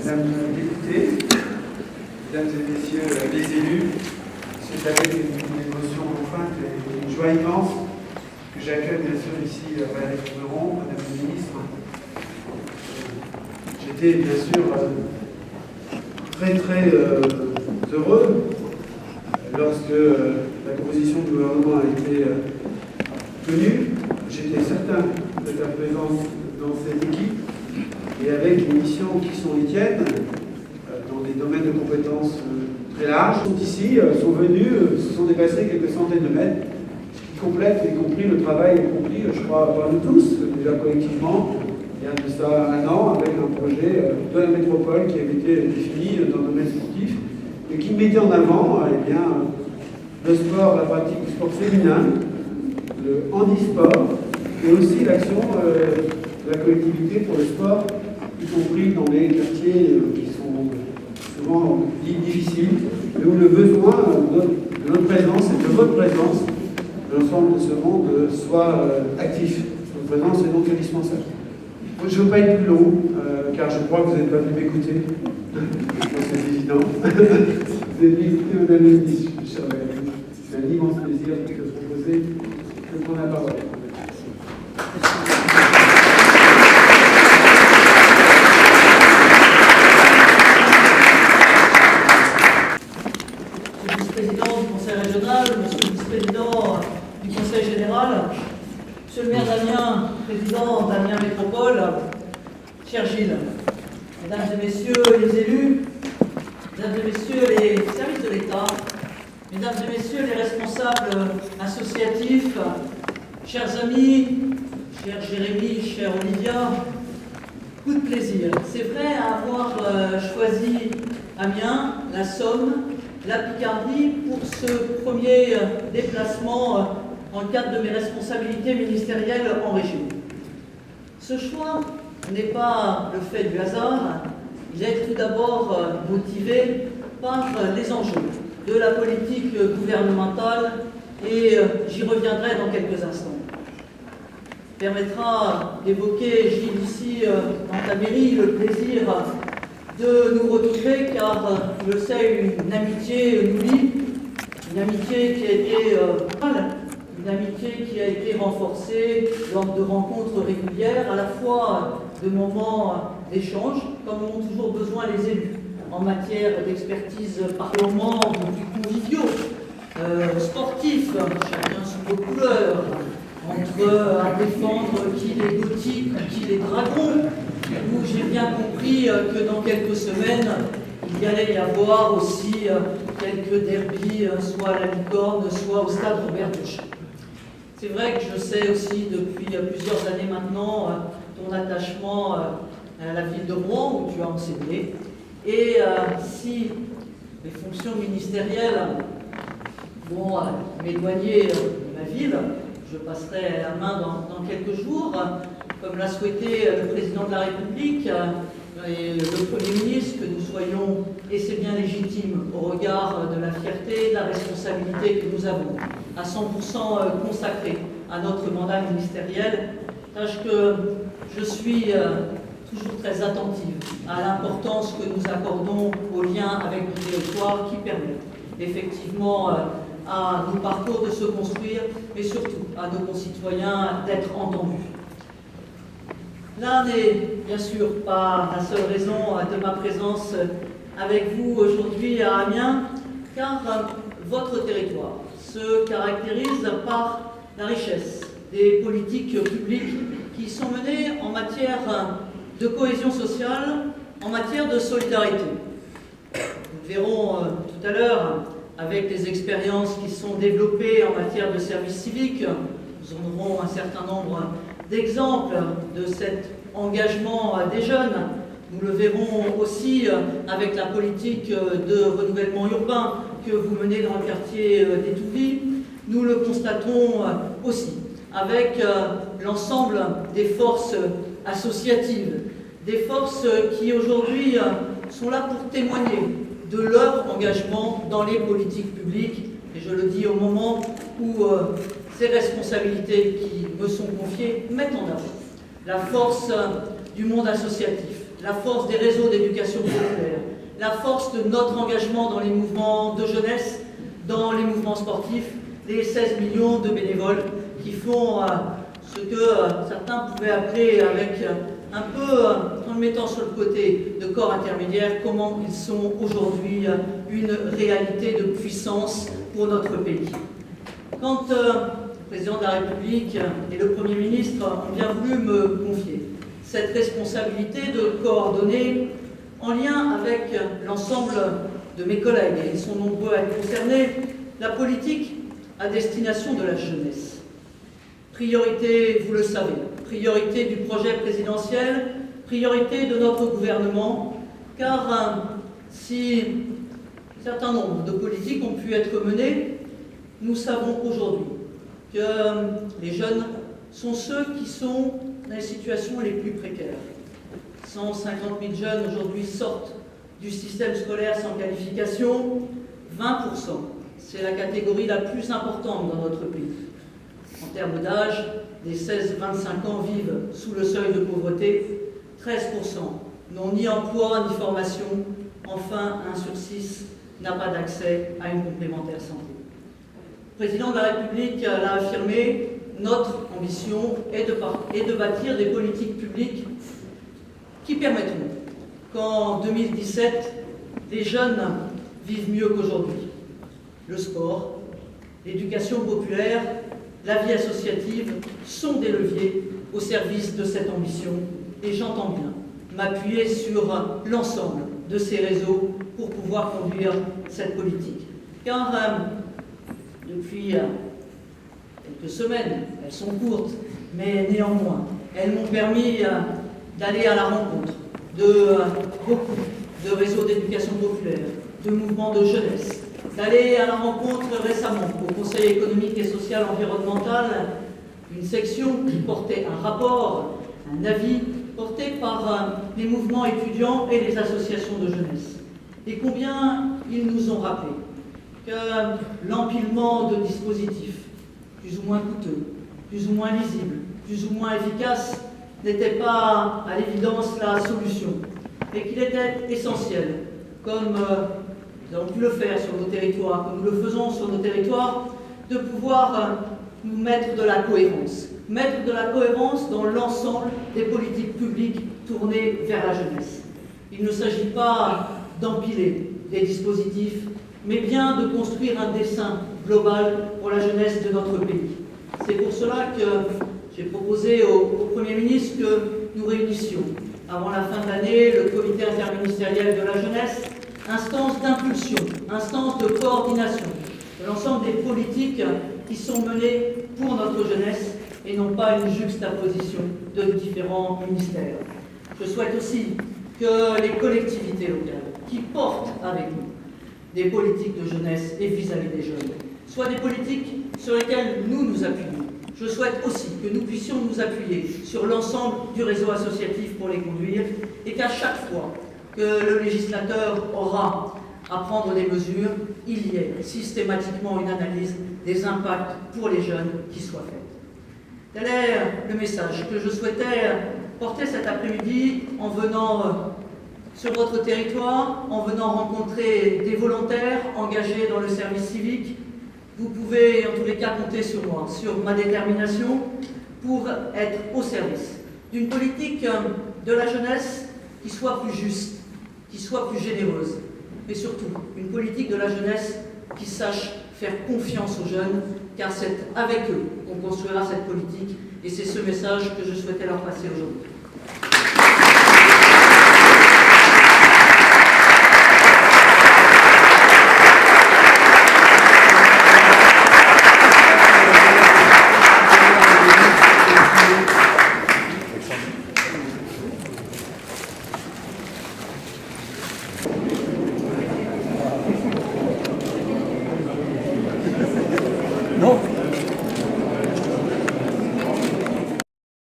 Madame la députée, Mesdames et Messieurs les élus, c'est avec une émotion empreinte et une joie immense que j'accueille bien sûr ici Valérie Meuron, Madame la Ministre. J'étais bien sûr très heureux lorsque la proposition du gouvernement a été tenue. J'étais certain de ta présence dans cette équipe et avec les missions qui sont les tiennes dans des domaines de compétences très larges. Ils sont ici, sont venus, se sont déplacés quelques centaines de mètres, ce qui complète y compris le travail accompli, je crois, par nous tous, déjà collectivement, il y a de ça un an, avec un projet de la métropole qui avait été défini dans le domaine sportif et qui mettait en avant le sport, la pratique du sport féminin, le handisport et aussi l'action de la collectivité pour le sport, y compris dans les quartiers qui sont souvent difficiles, mais où le besoin de notre présence et de votre présence, de l'ensemble de ce monde, soit actif. Votre présence est donc indispensable. Je ne veux pas être plus long, car je crois que vous n'êtes pas venu m'écouter. C'est évident. Vous êtes venu écouter Madame la Ministre, chère Valérie. C'est un immense plaisir de vous proposer de prendre la parole. Monsieur le vice-président du Conseil régional, monsieur le vice-président du Conseil général, monsieur le maire d'Amiens, président d'Amiens Métropole, cher Gilles, mesdames et messieurs les élus, mesdames et messieurs les services de l'État, mesdames et messieurs les responsables associatifs, chers amis, cher Jérémy, chère Olivia, beaucoup de plaisir. C'est vrai à avoir choisi Amiens, la Somme, la Picardie pour ce premier déplacement dans le cadre de mes responsabilités ministérielles en région. Ce choix n'est pas le fait du hasard, il est tout d'abord motivé par les enjeux de la politique gouvernementale et j'y reviendrai dans quelques instants. Permettra d'évoquer, Gilles, ici dans ta mairie, le plaisir de nous retrouver car, je sais, une amitié nous lie, une amitié qui a été une amitié qui a été renforcée lors de rencontres régulières, à la fois de moments d'échange, comme ont toujours besoin les élus, en matière d'expertise par moments plus conviviaux, sportifs, chacun sous vos couleurs, entre à défendre qui les gothiques ou qui les dragons, où j'ai bien compris que dans quelques semaines, il y allait y avoir aussi quelques derbies, soit à la Licorne, soit au stade Robert Duch. C'est vrai que je sais aussi depuis plusieurs années maintenant ton attachement à la ville de Rouen où tu as enseigné. Et si les fonctions ministérielles vont m'éloigner de ma ville, je passerai la main dans quelques jours, comme l'a souhaité le président de la République et le Premier ministre, que nous soyons, et c'est bien légitime, au regard de la fierté et de la responsabilité que nous avons, à 100% consacrés à notre mandat ministériel. Tâche que je suis toujours très attentive à l'importance que nous accordons aux liens avec nos territoires qui permettent effectivement à nos parcours de se construire, mais surtout à nos concitoyens d'être entendus. Là n'est bien sûr pas la seule raison de ma présence avec vous aujourd'hui à Amiens, car votre territoire se caractérise par la richesse des politiques publiques qui sont menées en matière de cohésion sociale, en matière de solidarité. Nous verrons tout à l'heure, avec les expériences qui sont développées en matière de service civique, nous en aurons un certain nombre d'exemples de cet engagement des jeunes. Nous le verrons aussi avec la politique de renouvellement urbain que vous menez dans le quartier d'Étouville. Nous le constatons aussi avec l'ensemble des forces associatives, des forces qui aujourd'hui sont là pour témoigner de leur engagement dans les politiques publiques. Et je le dis au moment où ces responsabilités qui me sont confiées mettent en avant la force du monde associatif, la force des réseaux d'éducation populaire, la force de notre engagement dans les mouvements de jeunesse, dans les mouvements sportifs, les 16 millions de bénévoles qui font ce que certains pouvaient appeler avec un peu, en le mettant sur le côté de corps intermédiaires, comment ils sont aujourd'hui une réalité de puissance pour notre pays. Quand le président de la République et le Premier ministre ont bien voulu me confier cette responsabilité de coordonner en lien avec l'ensemble de mes collègues, et ils sont nombreux à être concernés, la politique à destination de la jeunesse. Priorité, vous le savez, priorité du projet présidentiel, priorité de notre gouvernement, car si un certain nombre de politiques ont pu être menées, nous savons aujourd'hui que les jeunes sont ceux qui sont dans les situations les plus précaires. 150 000 jeunes aujourd'hui sortent du système scolaire sans qualification, 20%. C'est la catégorie la plus importante dans notre pays. En termes d'âge, les 16-25 ans vivent sous le seuil de pauvreté, 13% n'ont ni emploi ni formation, enfin 1 sur 6 n'a pas d'accès à une complémentaire santé. Le président de la République l'a affirmé, notre ambition est de bâtir des politiques publiques qui permettront qu'en 2017, les jeunes vivent mieux qu'aujourd'hui. Le sport, l'éducation populaire, la vie associative sont des leviers au service de cette ambition et j'entends bien m'appuyer sur l'ensemble de ces réseaux pour pouvoir conduire cette politique. Car depuis quelques semaines, elles sont courtes, mais néanmoins, elles m'ont permis d'aller à la rencontre de beaucoup de réseaux d'éducation populaire, de mouvements de jeunesse, d'aller à la rencontre récemment au Conseil économique et social environnemental, une section qui portait un rapport, un avis porté par les mouvements étudiants et les associations de jeunesse. Et combien ils nous ont rappelé que l'empilement de dispositifs plus ou moins coûteux, plus ou moins lisibles, plus ou moins efficaces n'était pas à l'évidence la solution et qu'il était essentiel, comme nous avons pu le faire sur nos territoires, comme nous le faisons sur nos territoires, de pouvoir nous mettre de la cohérence dans l'ensemble des politiques publiques tournées vers la jeunesse. Il ne s'agit pas d'empiler des dispositifs, mais bien de construire un dessin global pour la jeunesse de notre pays. C'est pour cela que j'ai proposé au Premier ministre que nous réunissions, avant la fin de l'année, le comité interministériel de la jeunesse, instance d'impulsion, instance de coordination de l'ensemble des politiques qui sont menées pour notre jeunesse et non pas une juxtaposition de différents ministères. Je souhaite aussi que les collectivités locales qui portent avec nous des politiques de jeunesse et vis-à-vis des jeunes soient des politiques sur lesquelles nous nous appuyons. Je souhaite aussi que nous puissions nous appuyer sur l'ensemble du réseau associatif pour les conduire et qu'à chaque fois que le législateur aura à prendre des mesures, il y ait systématiquement une analyse des impacts pour les jeunes qui soit faite. Tel est le message que je souhaitais porter cet après-midi en venant sur votre territoire, en venant rencontrer des volontaires engagés dans le service civique. Vous pouvez en tous les cas compter sur moi, sur ma détermination pour être au service d'une politique de la jeunesse qui soit plus juste, qui soit plus généreuse, mais surtout une politique de la jeunesse qui sache faire confiance aux jeunes, car c'est avec eux qu'on construira cette politique, et c'est ce message que je souhaitais leur passer aujourd'hui.